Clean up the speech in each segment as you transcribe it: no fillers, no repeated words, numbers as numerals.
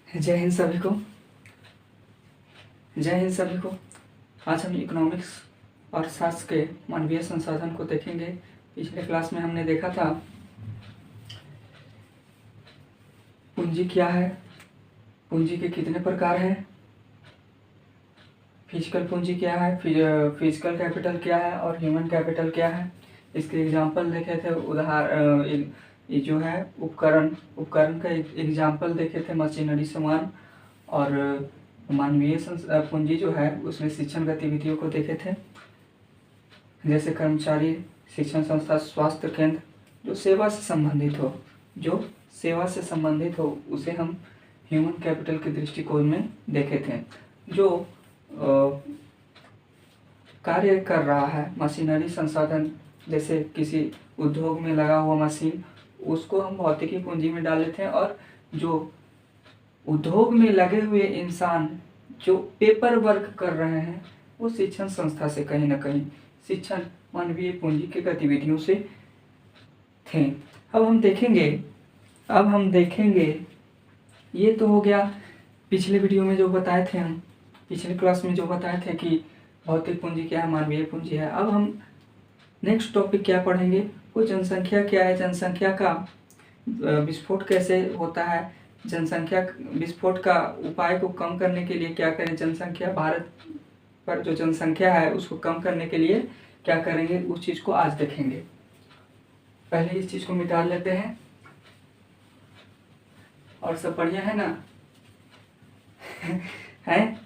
जय हिंद सभी को। जय हिंद सभी को। आज हम इकोनॉमिक्स और शास्त्र के मानवीय संसाधन को देखेंगे। पिछले क्लास में हमने देखा था पूंजी क्या है, पूंजी के कितने प्रकार हैं, फिजिकल पूंजी क्या है, फिजिकल कैपिटल क्या है और ह्यूमन कैपिटल क्या है। इसके एग्जाम्पल देखे थे। ये जो है उपकरण का एग्जाम्पल देखे थे, मशीनरी सामान। और मानवीय पूंजी जो है उसमें शिक्षण गतिविधियों को देखे थे, जैसे कर्मचारी, शिक्षण संस्था, स्वास्थ्य केंद्र, जो सेवा से संबंधित हो उसे हम ह्यूमन कैपिटल के दृष्टिकोण में देखे थे। जो कार्य कर रहा है, मशीनरी संसाधन, जैसे किसी उद्योग में लगा हुआ मशीन, उसको हम भौतिकी पूंजी में डाल लेते हैं। और जो उद्योग में लगे हुए इंसान जो पेपर वर्क कर रहे हैं वो शिक्षण संस्था से कहीं ना कहीं शिक्षण मानवीय पूंजी की गतिविधियों से थे। अब हम देखेंगे ये तो हो गया पिछले वीडियो में जो बताए थे, हम पिछले क्लास में जो बताए थे कि भौतिक पूंजी क्या है, मानवीय पूंजी है। अब हम नेक्स्ट टॉपिक क्या पढ़ेंगे, वो जनसंख्या क्या है, जनसंख्या का विस्फोट कैसे होता है, जनसंख्या विस्फोट का उपाय को कम करने के लिए क्या करें, जनसंख्या भारत पर जो जनसंख्या है उसको कम करने के लिए क्या करेंगे, उस चीज़ को आज देखेंगे। पहले इस चीज़ को मिटा लेते हैं। और सब बढ़िया है ना? है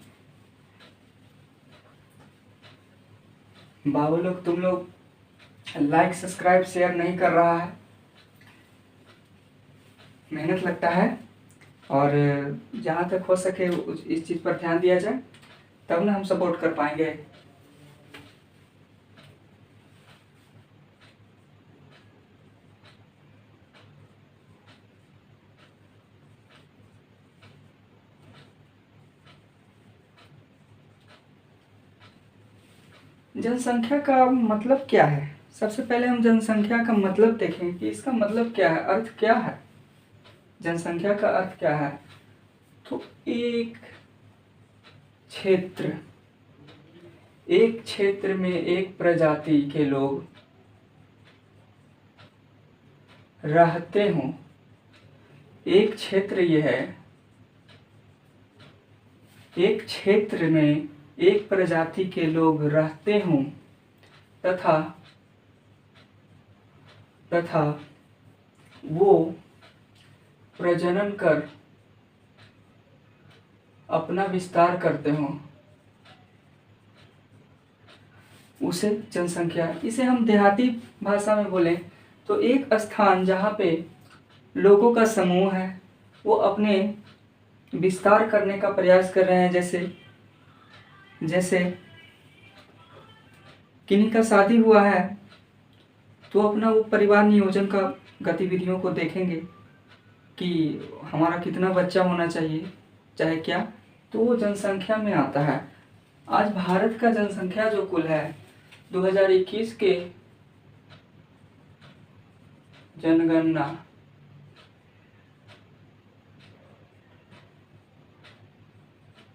बाबू लोग, तुम लोग लाइक सब्सक्राइब शेयर नहीं कर रहा है, मेहनत लगता है। और जहाँ तक हो सके इस चीज़ पर ध्यान दिया जाए, तब ना हम सपोर्ट कर पाएंगे। जनसंख्या का मतलब क्या है? सबसे पहले हम जनसंख्या का मतलब देखें कि इसका मतलब क्या है, अर्थ क्या है। जनसंख्या का अर्थ क्या है? तो एक क्षेत्र में एक प्रजाति के लोग रहते हों। एक क्षेत्र ये है, एक क्षेत्र में एक प्रजाति के लोग रहते हों तथा वो प्रजनन कर अपना विस्तार करते हों, उसे जनसंख्या। इसे हम देहाती भाषा में बोलें तो एक स्थान जहाँ पे लोगों का समूह है, वो अपने विस्तार करने का प्रयास कर रहे हैं। जैसे किन्हीं का शादी हुआ है तो अपना वो परिवार नियोजन का गतिविधियों को देखेंगे कि हमारा कितना बच्चा होना चाहिए, चाहे क्या, तो वो जनसंख्या में आता है। आज भारत का जनसंख्या जो कुल है 2021 के जनगणना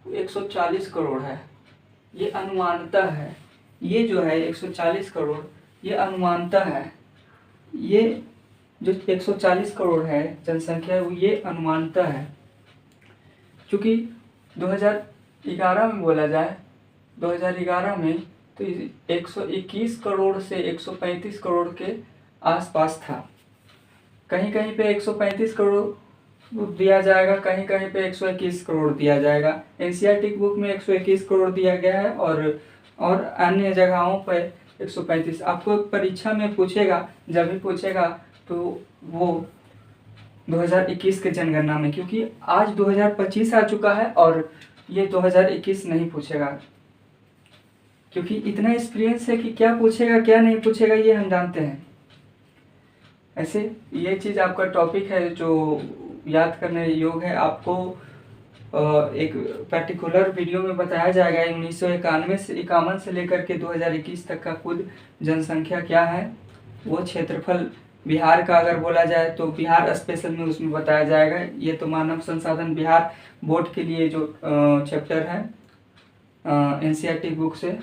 140 करोड़ है। ये अनुमानता है, ये जो है 140 करोड़ ये अनुमानता है। ये जो 140 करोड़ है जनसंख्या, वो ये अनुमानता है। क्योंकि 2011 में बोला जाए, 2011 में तो 121 करोड़ से 135 करोड़ के आसपास था। कहीं कहीं पे 135 करोड़ दिया जाएगा, कहीं कहीं पे 121 करोड़ दिया जाएगा। एनसीईआरटी बुक में 121 करोड़ दिया गया है और अन्य जगहों पर 135। आपको परीक्षा में पूछेगा, जब भी पूछेगा तो वो 2021 के जनगणना में, क्योंकि आज 2025 आ चुका है और ये 2021 नहीं पूछेगा, क्योंकि इतना एक्सपीरियंस है कि क्या पूछेगा क्या नहीं पूछेगा ये हम जानते हैं। ऐसे ये चीज़ आपका टॉपिक है जो याद करने योग्य है। आपको एक पर्टिकुलर वीडियो में बताया जाएगा 1991 से लेकर के 2021 तक का कुल जनसंख्या क्या है, वो क्षेत्रफल बिहार का अगर बोला जाए तो बिहार स्पेशल में उसमें बताया जाएगा। ये तो मानव संसाधन बिहार बोर्ड के लिए जो चैप्टर है एनसीईआरटी बुक से,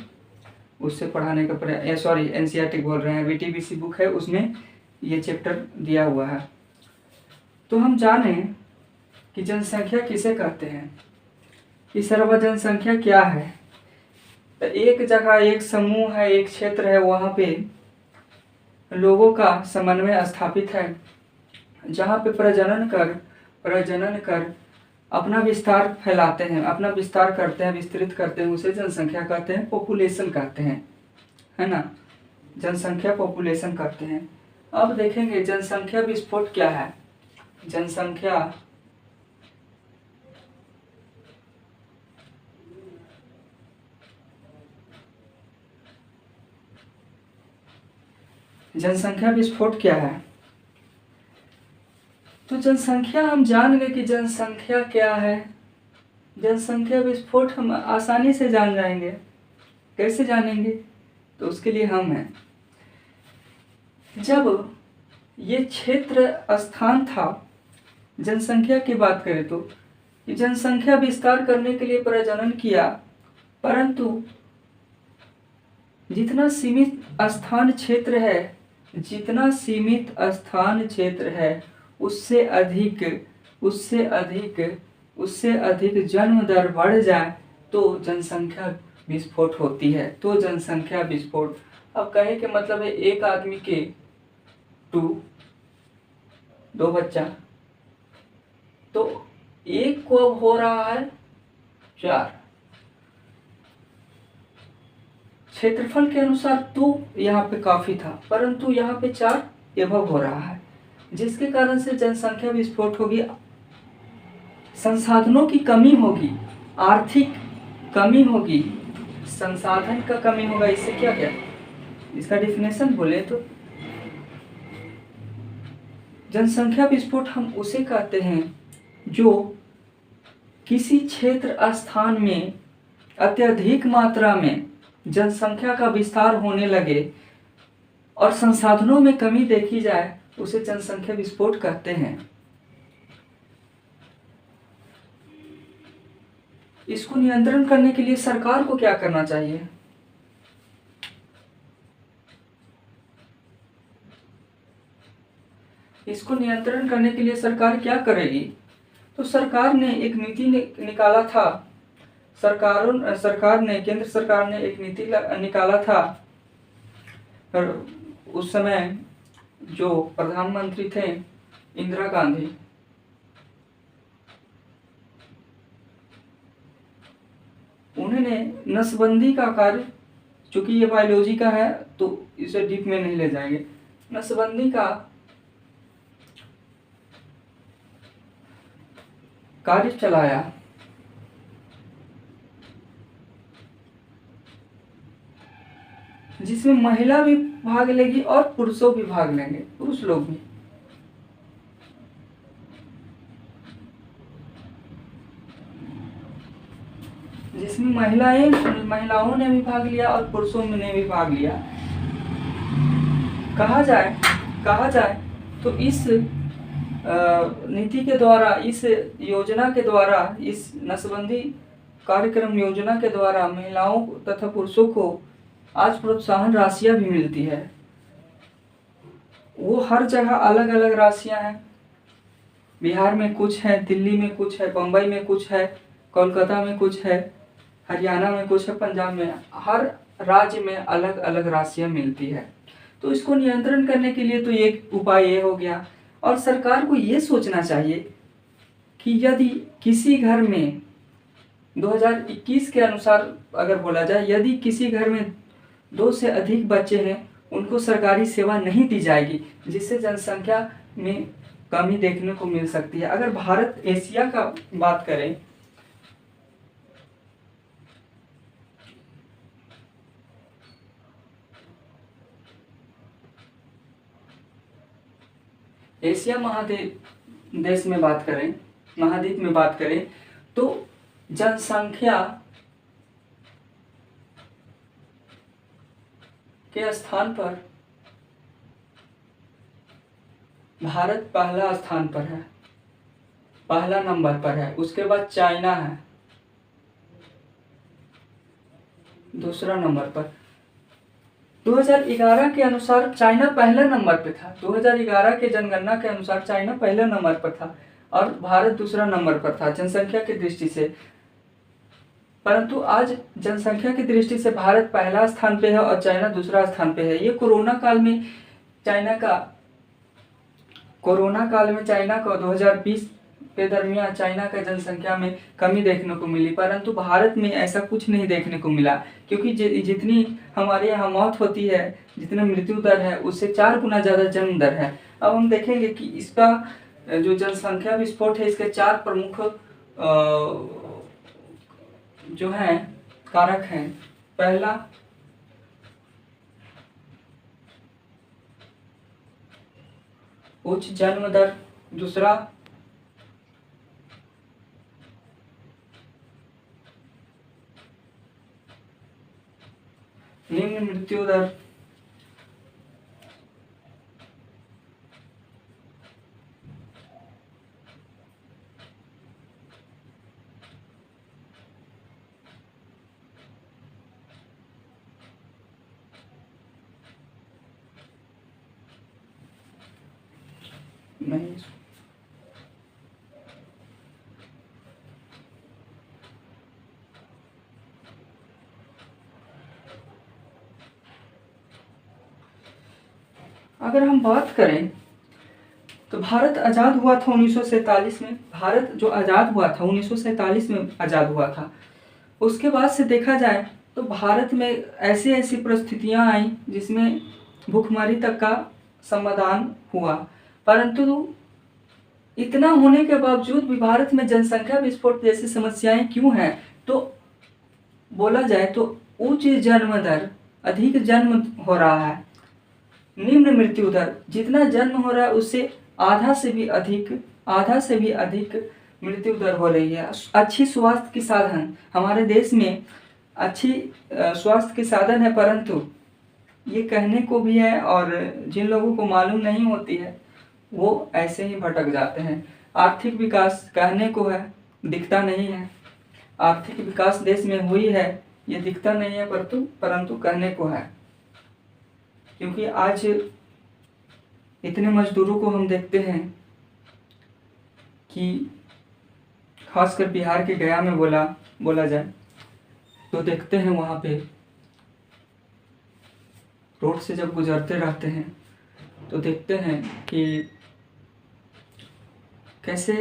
उससे पढ़ाने का सॉरी एनसीईआरटी बोल रहे हैं, वीटीबीसी बुक है, उसमें ये चैप्टर दिया हुआ है। तो हम जाने कि जनसंख्या किसे कहते हैं, कि सर्व जनसंख्या क्या है। तो एक जगह, एक समूह है, एक क्षेत्र है, वहाँ पे लोगों का समन्वय स्थापित है, जहाँ पे प्रजनन कर अपना विस्तार फैलाते हैं, अपना विस्तार करते हैं, विस्तृत करते हैं, उसे जनसंख्या कहते हैं, पॉपुलेशन कहते हैं, है ना। जनसंख्या पॉपुलेशन कहते हैं। अब देखेंगे जनसंख्या विस्फोट क्या है। जनसंख्या विस्फोट क्या है। तो जनसंख्या हम जान गए कि जनसंख्या क्या है। जनसंख्या विस्फोट हम आसानी से जान जाएंगे। कैसे जानेंगे? तो उसके लिए हम हैं, जब ये क्षेत्र स्थान था, जनसंख्या की बात करें तो जनसंख्या विस्तार करने के लिए प्रजनन किया, परंतु जितना सीमित स्थान क्षेत्र है, जितना सीमित स्थान क्षेत्र है, उससे अधिक जन्म दर बढ़ जाए तो जनसंख्या विस्फोट होती है। तो जनसंख्या विस्फोट, अब कहे के मतलब है एक आदमी के 2 बच्चा, तो एक को अब हो रहा है 4। क्षेत्रफल के अनुसार तो यहाँ पे काफी था, परंतु यहाँ पे 4 एभव हो रहा है, जिसके कारण से जनसंख्या विस्फोट होगी। संसाधनों की कमी होगी, आर्थिक कमी होगी, संसाधन का कमी होगा। इससे क्या क्या इसका डिफिनेशन बोले तो जनसंख्या विस्फोट हम उसे कहते हैं जो किसी क्षेत्र स्थान में अत्यधिक मात्रा में जनसंख्या का विस्तार होने लगे और संसाधनों में कमी देखी जाए, उसे जनसंख्या विस्फोट कहते हैं। इसको नियंत्रण करने के लिए सरकार को क्या करना चाहिए? इसको नियंत्रण करने के लिए सरकार क्या करेगी? तो सरकार ने एक नीति निकाला था। केंद्र सरकार ने एक नीति निकाला था। उस समय जो प्रधानमंत्री थे इंदिरा गांधी, उन्होंने नसबंदी का कार्य, चूंकि ये बायोलॉजी का है तो इसे डीप में नहीं ले जाएंगे, नसबंदी का कार्य चलाया, जिसमें महिला भी भाग लेगी और पुरुषों भी भाग लेंगे, पुरुष लोग भी। जिसमें महिलाओं ने भी भाग लिया और पुरुषों ने भी भाग लिया। कहा जाए तो इस नीति के द्वारा, इस योजना के द्वारा, इस नसबंदी कार्यक्रम योजना के द्वारा महिलाओं तथा पुरुषों को आज प्रोत्साहन राशियां भी मिलती है। वो हर जगह अलग अलग राशियां हैं। बिहार में कुछ है, दिल्ली में कुछ है, बम्बई में कुछ है, कोलकाता में कुछ है, हरियाणा में कुछ है, पंजाब में, हर राज्य में अलग अलग राशियां मिलती है। तो इसको नियंत्रण करने के लिए तो एक उपाय ये हो गया। और सरकार को ये सोचना चाहिए कि यदि किसी घर में 2021 के अनुसार अगर बोला जाए, यदि किसी घर में 2 से अधिक बच्चे हैं, उनको सरकारी सेवा नहीं दी जाएगी, जिससे जनसंख्या में कमी देखने को मिल सकती है। अगर भारत एशिया का बात करें, एशिया महाद्वीप में बात करें तो जनसंख्या के स्थान पर भारत पहला स्थान पर है, पहला नंबर पर है। उसके बाद चाइना है दूसरा नंबर पर। 2011 के अनुसार चाइना पहला नंबर पे था। 2011 के जनगणना के अनुसार चाइना पहला नंबर पर था और भारत दूसरा नंबर पर था जनसंख्या की दृष्टि से। परंतु आज जनसंख्या की दृष्टि से भारत पहला स्थान पे है और चाइना दूसरा स्थान पे है। ये कोरोना काल में चाइना का 2020 के दरमियान चाइना का जनसंख्या में कमी देखने को मिली, परंतु भारत में ऐसा कुछ नहीं देखने को मिला, क्योंकि जितनी हमारे यहाँ मौत होती है, जितना मृत्यु दर है, उससे 4 गुना ज़्यादा जन्म दर है। अब हम देखेंगे कि इसका जो जनसंख्या विस्फोट है, इसके 4 प्रमुख जो है कारक हैं। पहला उच्च जन्म दर, दूसरा निम्न मृत्यु दर, नहीं अगर हम बात करें तो भारत आज़ाद हुआ था 1947 में। भारत जो आज़ाद हुआ था 1947 में आज़ाद हुआ था। उसके बाद से देखा जाए तो भारत में ऐसी ऐसी परिस्थितियां आई जिसमें भूखमरी तक का समाधान हुआ, परंतु इतना होने के बावजूद भी भारत में जनसंख्या विस्फोट जैसी समस्याएं क्यों हैं? तो बोला जाए तो उच्च जन्म दर, अधिक जन्म हो रहा है, निम्न मृत्यु दर, जितना जन्म हो रहा है उससे आधा से भी अधिक मृत्यु दर हो रही है। अच्छी स्वास्थ्य के साधन, हमारे देश में अच्छी स्वास्थ्य के साधन है, परंतु ये कहने को भी है और जिन लोगों को मालूम नहीं होती है वो ऐसे ही भटक जाते हैं। आर्थिक विकास कहने को है, दिखता नहीं है। आर्थिक विकास देश में हुई है, ये दिखता नहीं है, परंतु कहने को है। क्योंकि आज इतने मजदूरों को हम देखते हैं कि खासकर बिहार के गया में बोला जाए तो देखते हैं वहाँ पे रोड से जब गुजरते रहते हैं तो देखते हैं कि कैसे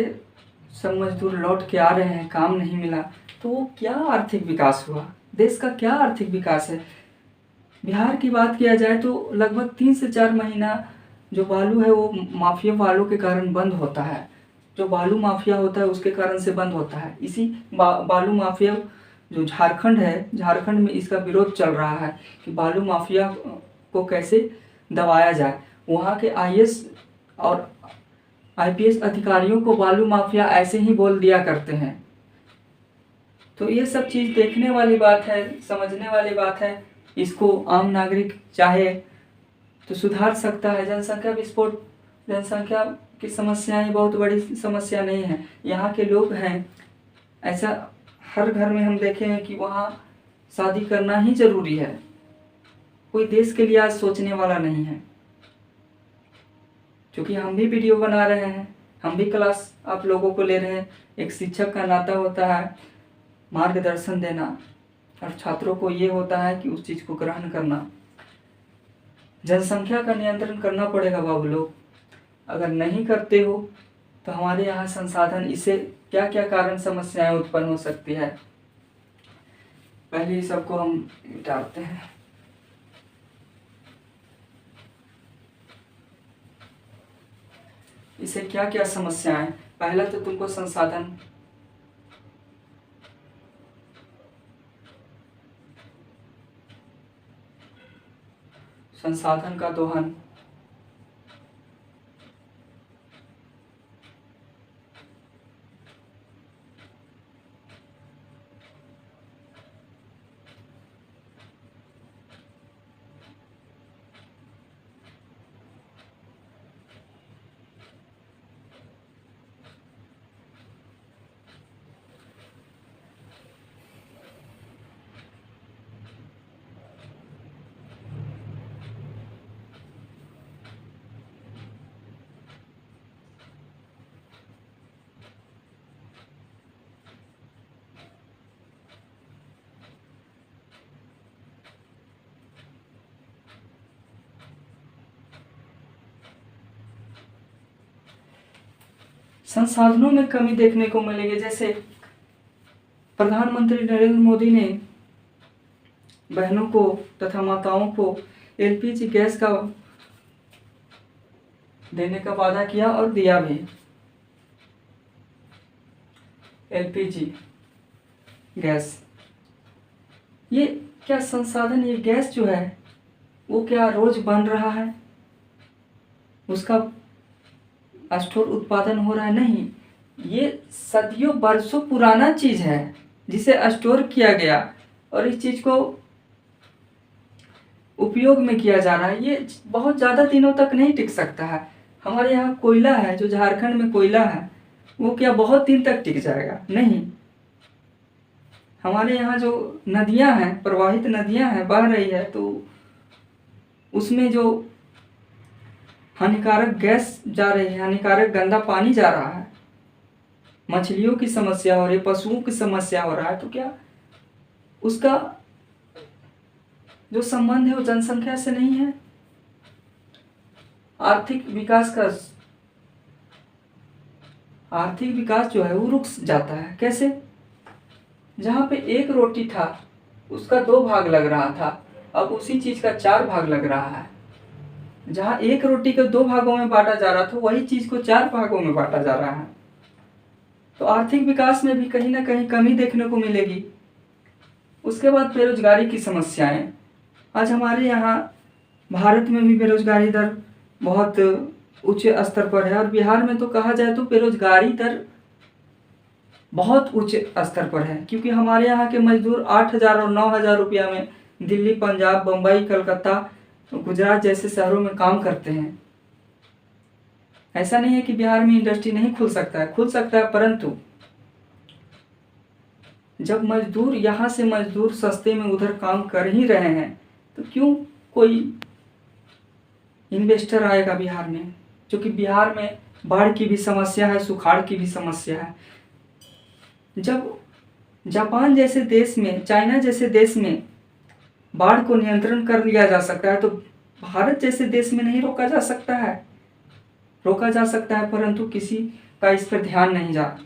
सब मजदूर लौट के आ रहे हैं, काम नहीं मिला। तो वो क्या आर्थिक विकास हुआ? देश का क्या आर्थिक विकास है? बिहार की बात किया जाए तो लगभग 3 से 4 महीना जो बालू है वो माफिया वालों के कारण बंद होता है। जो बालू माफिया होता है उसके कारण से बंद होता है। इसी बालू माफिया जो झारखंड है, झारखंड में इसका विरोध चल रहा है कि बालू माफिया को कैसे दबाया जाए। वहाँ के आईएएस और आईपीएस अधिकारियों को बालू माफिया ऐसे ही बोल दिया करते हैं। तो ये सब चीज़ देखने वाली बात है, समझने वाली बात है। इसको आम नागरिक चाहे तो सुधार सकता है। जनसंख्या विस्फोट, जनसंख्या की समस्याएं बहुत बड़ी समस्या नहीं है। यहाँ के लोग हैं, ऐसा हर घर में हम देखे हैं कि वहाँ शादी करना ही जरूरी है। कोई देश के लिए आज सोचने वाला नहीं है। क्योंकि हम भी वीडियो बना रहे हैं, हम भी क्लास आप लोगों को ले रहे हैं। एक शिक्षक का नाता होता है मार्गदर्शन देना, और छात्रों को ये होता है कि उस चीज़ को ग्रहण करना। जनसंख्या का नियंत्रण करना पड़ेगा बाबू लोग। अगर नहीं करते हो तो हमारे यहाँ संसाधन, इससे क्या क्या कारण समस्याएं उत्पन्न हो सकती है, पहले इस सबको हम मिटाते हैं। इसे क्या क्या समस्याएं? पहला तो तुमको संसाधन का दोहन, संसाधनों में कमी देखने को मिलेगी। जैसे प्रधानमंत्री नरेंद्र मोदी ने बहनों को तथा माताओं को एलपीजी गैस का देने का वादा किया और दिया भी। एलपीजी गैस, ये क्या संसाधन, ये गैस जो है वो क्या रोज बन रहा है, उसका स्टोर उत्पादन हो रहा है? नहीं, ये सदियों बरसों पुराना चीज है जिसे स्टोर किया गया और इस चीज को उपयोग में किया जा रहा है। ये बहुत ज़्यादा दिनों तक नहीं टिक सकता है। हमारे यहाँ कोयला है, जो झारखंड में कोयला है, वो क्या बहुत दिन तक टिक जाएगा? नहीं। हमारे यहाँ जो नदियाँ हैं, प्रवाहित नदियाँ हैं, बह रही है, तो उसमें जो हानिकारक गैस जा रही है, हानिकारक गंदा पानी जा रहा है, मछलियों की समस्या हो रही है, पशुओं की समस्या हो रहा है, तो क्या उसका जो संबंध है वो जनसंख्या से नहीं है? आर्थिक विकास जो है वो रुक जाता है। कैसे? जहाँ पे एक रोटी था उसका 2 भाग लग रहा था, अब उसी चीज का 4 भाग लग रहा है। जहाँ एक रोटी को 2 भागों में बांटा जा रहा था, वही चीज को 4 भागों में बांटा जा रहा है। तो आर्थिक विकास में भी कहीं ना कहीं कमी देखने को मिलेगी। उसके बाद बेरोजगारी की समस्याएं। आज हमारे यहाँ भारत में भी बेरोजगारी दर बहुत उच्च स्तर पर है, और बिहार में तो कहा जाए तो बेरोजगारी दर बहुत उच्च स्तर पर है, क्योंकि हमारे यहाँ के मजदूर 8,000 और 9,000 रुपया में दिल्ली, पंजाब, बम्बई, कलकत्ता, गुजरात जैसे शहरों में काम करते हैं। ऐसा नहीं है कि बिहार में इंडस्ट्री नहीं खुल सकता है, खुल सकता है, परंतु जब मजदूर यहाँ से मजदूर सस्ते में उधर काम कर ही रहे हैं, तो क्यों कोई इन्वेस्टर आएगा बिहार में? क्योंकि बिहार में बाढ़ की भी समस्या है, सुखाड़ की भी समस्या है। जब जापान जैसे देश में, चाइना जैसे देश में बाढ़ को नियंत्रण कर लिया जा सकता है, तो भारत जैसे देश में नहीं रोका जा सकता है? रोका जा सकता है, परंतु किसी का इस पर ध्यान नहीं जा।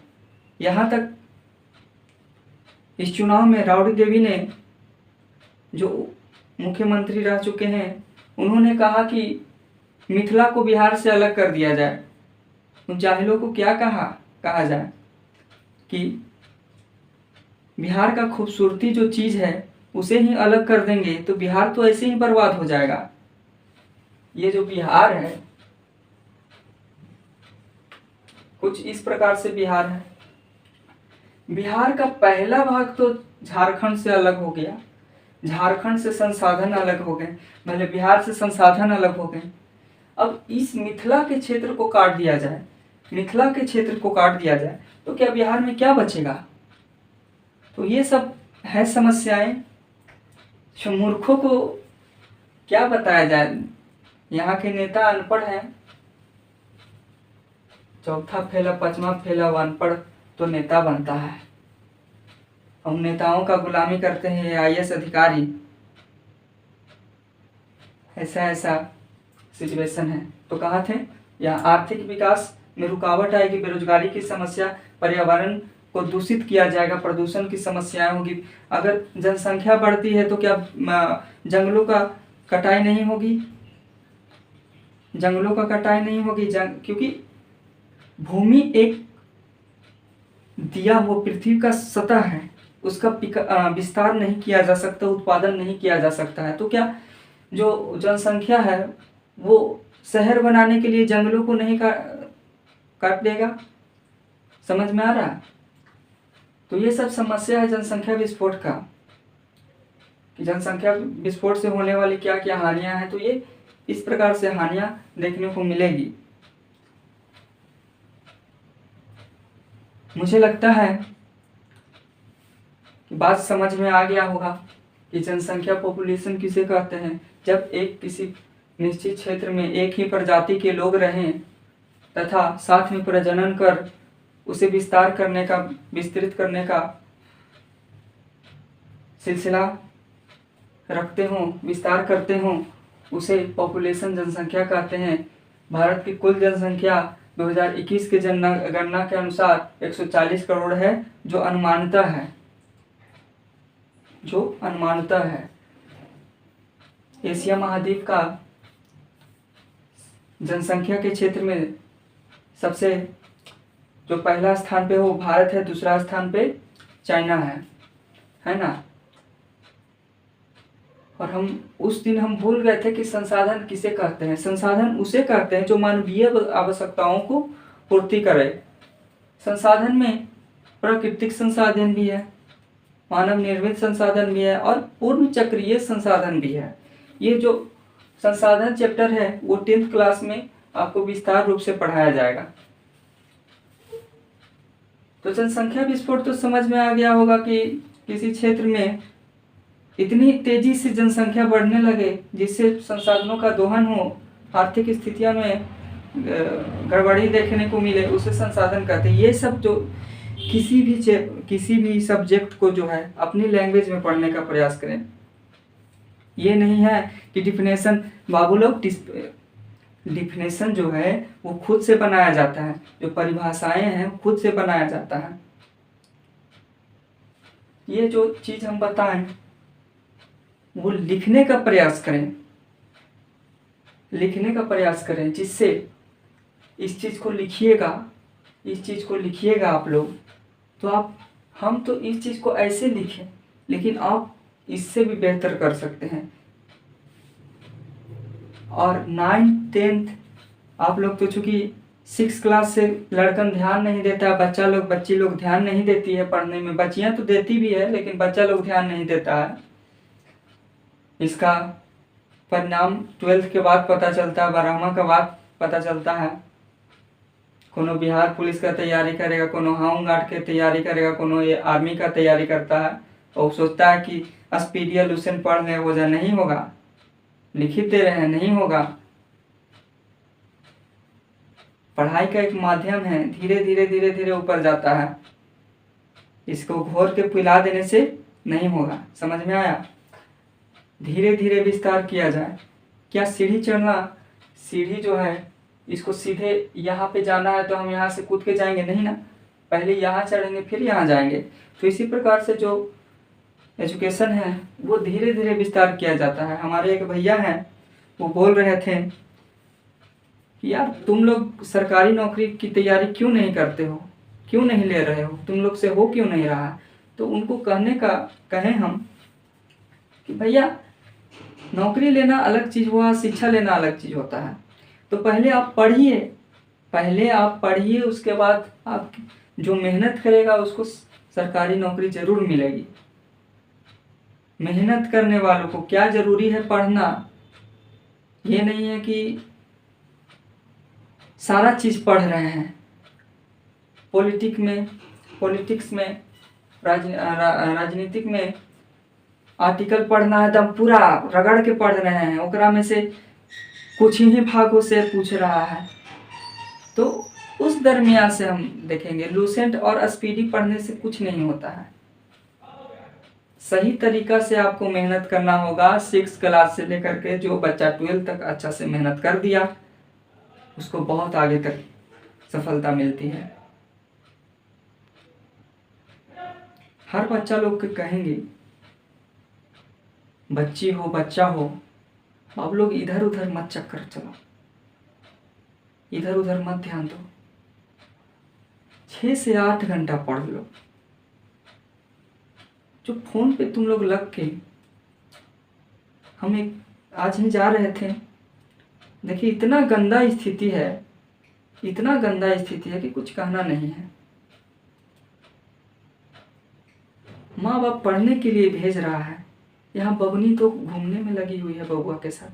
यहाँ तक इस चुनाव में राबड़ी देवी ने, जो मुख्यमंत्री रह चुके हैं, उन्होंने कहा कि मिथिला को बिहार से अलग कर दिया जाए। उन जाहिलों को क्या कहा जाए कि बिहार का खूबसूरती जो चीज है उसे ही अलग कर देंगे तो बिहार तो ऐसे ही बर्बाद हो जाएगा। ये जो बिहार है, कुछ इस प्रकार से बिहार है। बिहार का पहला भाग तो झारखंड से अलग हो गया, झारखंड से संसाधन अलग हो गए, भले बिहार से संसाधन अलग हो गए। अब इस मिथिला के क्षेत्र को काट दिया जाए, मिथिला के क्षेत्र को काट दिया जाए, तो क्या बिहार में क्या बचेगा? तो ये सब है समस्याएं। मूर्खों को क्या बताया जाए? यहाँ के नेता अनपढ़ हैं। चौथा फैला, पांचवा फैला, अनपढ़ तो नेता बनता है। हम नेताओं का गुलामी करते हैं, आईएएस अधिकारी। ऐसा सिचुएशन है। तो कहाँ थे? यहाँ आर्थिक विकास में रुकावट आएगी, बेरोजगारी की समस्या, पर्यावरण को दूषित किया जाएगा, प्रदूषण की समस्याएं होगी। अगर जनसंख्या बढ़ती है तो क्या जंगलों का कटाई नहीं होगी? जंगलों का कटाई नहीं होगी, क्योंकि भूमि एक दिया हुआ पृथ्वी का सतह है, उसका विस्तार नहीं किया जा सकता, उत्पादन नहीं किया जा सकता है। तो क्या जो जनसंख्या है वो शहर बनाने के लिए जंगलों को नहीं काट देगा? समझ में आ रहा है? तो ये सब समस्या है जनसंख्या विस्फोट का, कि जनसंख्या विस्फोट से होने वाली क्या क्या हानियां हैं। तो ये इस प्रकार से हानियां देखने को मिलेगी। मुझे लगता है कि बात समझ में आ गया होगा कि जनसंख्या, पॉपुलेशन किसे कहते हैं। जब एक किसी निश्चित क्षेत्र में एक ही प्रजाति के लोग रहें तथा साथ में प्रजनन कर उसे विस्तार करने का, विस्तृत करने का सिलसिला रखते हों, विस्तार करते हों, उसे पॉपुलेशन, जनसंख्या कहते हैं। भारत की कुल जनसंख्या 2021 के जनगणना के अनुसार 140 करोड़ है, जो अनुमानतः है। एशिया महाद्वीप का जनसंख्या के क्षेत्र में सबसे जो पहला स्थान पे वो भारत है, दूसरा स्थान पे चाइना है ना। और उस दिन हम भूल गए थे कि संसाधन किसे कहते हैं। संसाधन उसे कहते हैं जो मानवीय आवश्यकताओं को पूर्ति करे। संसाधन में प्राकृतिक संसाधन भी है, मानव निर्मित संसाधन भी है और पूर्ण चक्रीय संसाधन भी है। ये जो संसाधन चैप्टर है वो 10th क्लास में आपको विस्तार रूप से पढ़ाया जाएगा। तो जनसंख्या विस्फोट तो समझ में आ गया होगा कि किसी क्षेत्र में इतनी तेजी से जनसंख्या बढ़ने लगे जिससे संसाधनों का दोहन हो, आर्थिक स्थितियों में गड़बड़ी देखने को मिले, उसे संसाधन कहते हैं। ये सब जो किसी भी सब्जेक्ट को जो है अपनी लैंग्वेज में पढ़ने का प्रयास करें। ये नहीं है कि डिफिनेशन, बाबू लोग डिफिनेशन जो है वो खुद से बनाया जाता है, जो परिभाषाएं हैं खुद से बनाया जाता है। ये जो चीज हम बताएं वो लिखने का प्रयास करें, जिससे इस चीज को लिखिएगा आप लोग, तो हम तो इस चीज को ऐसे लिखें, लेकिन आप इससे भी बेहतर कर सकते हैं। और 9th 10th आप लोग तो चूंकि 6th क्लास से लड़कन ध्यान नहीं देता, बच्ची लोग ध्यान नहीं देती है पढ़ने में। बच्चियां तो देती भी है लेकिन बच्चा लोग ध्यान नहीं देता है। इसका परिणाम 12th के बाद पता चलता है, 12वां के बाद पता चलता है। कोनो बिहार पुलिस का तैयारी करेगा, कोनो होम गार्ड की तैयारी करेगा, कोनो ये आर्मी का तैयारी करता है और सोचता है कि स्पीडिया लूसेंट पढ़ ले हो जाए, नहीं होगा। लिखित दे रहे हैं, नहीं होगा। पढ़ाई का एक माध्यम है, धीरे धीरे ऊपर जाता है। इसको घोर के पिला देने से नहीं होगा। समझ में आया? धीरे धीरे विस्तार किया जाए। क्या सीढ़ी चढ़ना, सीढ़ी जो है इसको सीधे यहाँ पे जाना है तो हम यहाँ से कूद के जाएंगे नहीं ना, पहले यहाँ चढ़ेंगे फिर यहाँ जाएंगे। तो इसी प्रकार से जो एजुकेशन है वो धीरे धीरे विस्तार किया जाता है। हमारे एक भैया हैं, वो बोल रहे थे कि यार तुम लोग सरकारी नौकरी की तैयारी क्यों नहीं करते हो, क्यों नहीं ले रहे हो, तुम लोग से हो क्यों नहीं रहा। तो उनको कहें हम कि भैया नौकरी लेना अलग चीज़ हुआ, शिक्षा लेना अलग चीज़ होता है। तो पहले आप पढ़िए, उसके बाद आप जो मेहनत करेगा उसको सरकारी नौकरी जरूर मिलेगी। मेहनत करने वालों को क्या जरूरी है पढ़ना। ये नहीं है कि सारा चीज पढ़ रहे हैं। पॉलिटिक्स में राजनीतिक में आर्टिकल पढ़ना है, एकदम पूरा रगड़ के पढ़ रहे हैं, ओकरा में से कुछ ही भागों से पूछ रहा है। तो उस दरमियान से हम देखेंगे लूसेंट और स्पीडी पढ़ने से कुछ नहीं होता है। सही तरीका से आपको मेहनत करना होगा। 6th क्लास से लेकर के जो बच्चा 12th तक अच्छा से मेहनत कर दिया उसको बहुत आगे तक सफलता मिलती है। हर बच्चा लोग के कहेंगे, बच्ची हो बच्चा हो, आप लोग इधर उधर मत चक्कर चलो, इधर उधर मत ध्यान दो, 6 से 8 घंटा पढ़ लो। जो फोन पे तुम लोग लग के, हम आज ही जा रहे थे, देखिए इतना गंदा स्थिति है कि कुछ कहना नहीं है। माँ बाप पढ़ने के लिए भेज रहा है, यहाँ बबनी तो घूमने में लगी हुई है बबुआ के साथ।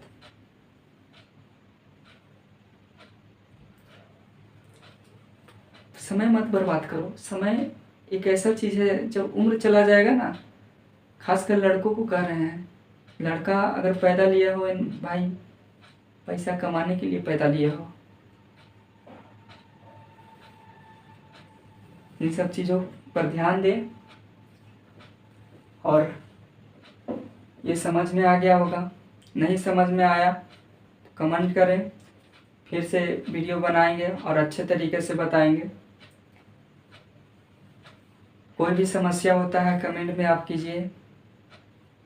समय मत बर्बाद करो। समय एक ऐसा चीज है, जब उम्र चला जाएगा ना, खासकर लड़कों को कह रहे हैं, लड़का अगर पैदा लिया हो भाई, पैसा कमाने के लिए पैदा लिया हो, इन सब चीजों पर ध्यान दें। और ये समझ में आ गया होगा, नहीं समझ में आया तो कमेंट करें। फिर से वीडियो बनाएंगे और अच्छे तरीके से बताएंगे। कोई भी समस्या होता है कमेंट में आप कीजिए,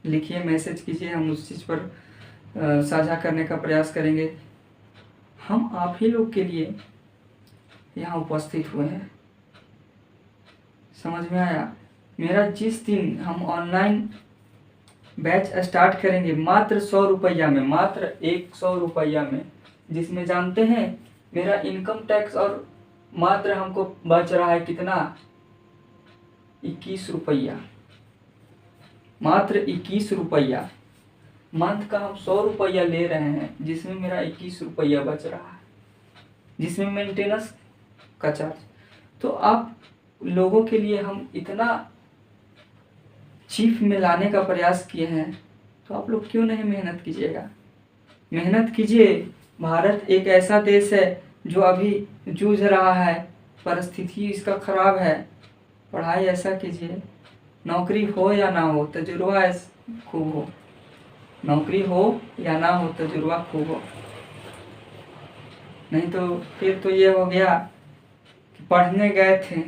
लिखिए, मैसेज कीजिए, हम उस चीज़ पर साझा करने का प्रयास करेंगे। हम आप ही लोग के लिए यहाँ उपस्थित हुए हैं। समझ में आया? मेरा जिस दिन हम ऑनलाइन बैच स्टार्ट करेंगे मात्र 100 रुपया में, मात्र 100 रुपया में, जिसमें जानते हैं मेरा इनकम टैक्स और मात्र हमको बच रहा है कितना, 21 रुपया, मात्र 21 रुपया। मंथ का हम 100 रुपया ले रहे हैं, जिसमें मेरा 21 रुपया बच रहा है, जिसमें मेंटेनेंस का चार्ज। तो आप लोगों के लिए हम इतना चीफ में लाने का प्रयास किए हैं, तो आप लोग क्यों नहीं मेहनत कीजिएगा? मेहनत कीजिए। भारत एक ऐसा देश है जो अभी जूझ रहा है, परिस्थिति इसका खराब है। पढ़ाई ऐसा कीजिए, नौकरी हो या ना हो, तजुर्बा खूब हो। नौकरी हो या ना हो, तजुर्बा खूब हो। नहीं तो फिर तो ये हो गया कि पढ़ने गए थे,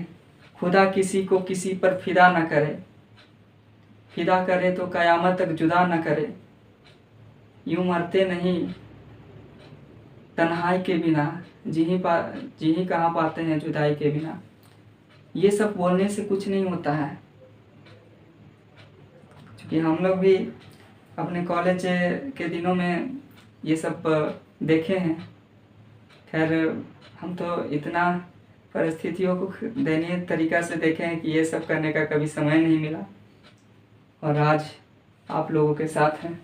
खुदा किसी को किसी पर फिदा न करे, फिदा करे तो कयामत तक जुदा न करे। यूं मरते नहीं तन्हाई के बिना, जी ही कहाँ पाते हैं जुदाई के बिना। ये सब बोलने से कुछ नहीं होता है, क्योंकि हम लोग भी अपने कॉलेज के दिनों में ये सब देखे हैं। खैर हम तो इतना परिस्थितियों को दयनीय तरीक़ा से देखे हैं कि ये सब करने का कभी समय नहीं मिला, और आज आप लोगों के साथ हैं।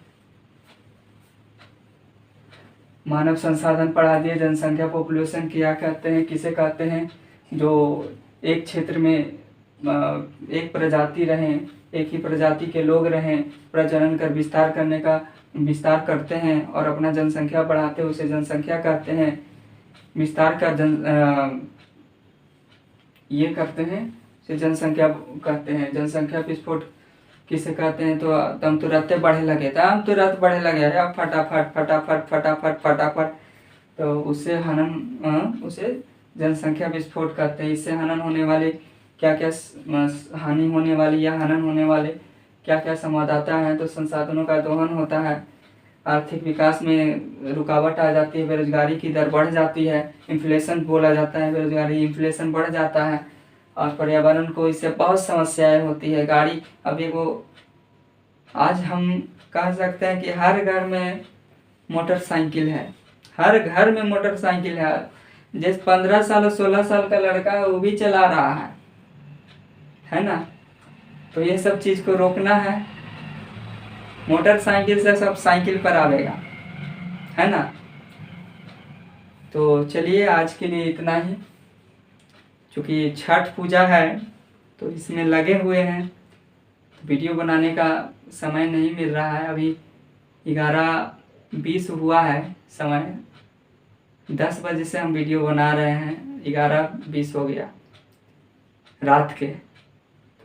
मानव संसाधन पढ़ा दिए, जनसंख्या पॉपुलेशन क्या कहते हैं, किसे कहते हैं? जो एक क्षेत्र में एक प्रजाति रहें, एक ही प्रजाति के लोग रहें, प्रजनन कर विस्तार करते हैं और अपना जनसंख्या बढ़ाते हैं, उसे जनसंख्या कहते हैं। विस्तार का ये करते हैं, उसे जनसंख्या कहते हैं। जनसंख्या विस्फोट किसे कहते हैं? तो दम तुरंत बढ़े लगे, दम तुरंत बढ़े लगे, अब फटाफट फटाफट फटाफट फटाफट, तो उससे उसे जनसंख्या विस्फोट कहते हैं। इससे हनन होने वाले क्या क्या हानि होने वाली या हनन होने वाले क्या क्या समाधाता है? तो संसाधनों का दोहन होता है, आर्थिक विकास में रुकावट आ जाती है, बेरोजगारी की दर बढ़ जाती है, इन्फ्लेशन बोला जाता है, बेरोजगारी इन्फ्लेशन बढ़ जाता है, और पर्यावरण को इससे बहुत समस्याएं होती है। गाड़ी, अभी वो आज हम कह सकते हैं कि हर घर में मोटरसाइकिल है, हर घर में मोटरसाइकिल है। जिस 15 साल और 16 साल का लड़का है वो भी चला रहा है ना? तो ये सब चीज़ को रोकना है। मोटरसाइकिल से सब साइकिल पर आवेगा, है ना? तो चलिए आज के लिए इतना ही। चूँकि छठ पूजा है तो इसमें लगे हुए हैं, वीडियो बनाने का समय नहीं मिल रहा है। अभी 11:20 हुआ है समय, 10 बजे से हम वीडियो बना रहे हैं, 11:20 हो गया रात के।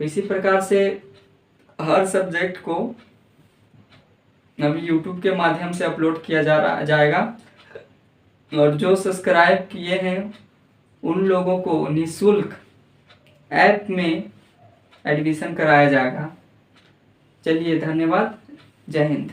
तो इसी प्रकार से हर सब्जेक्ट को अभी यूट्यूब के माध्यम से अपलोड किया जाएगा, और जो सब्सक्राइब किए हैं उन लोगों को निःशुल्क ऐप में एडमिशन कराया जाएगा। चलिए, धन्यवाद, जय हिंद।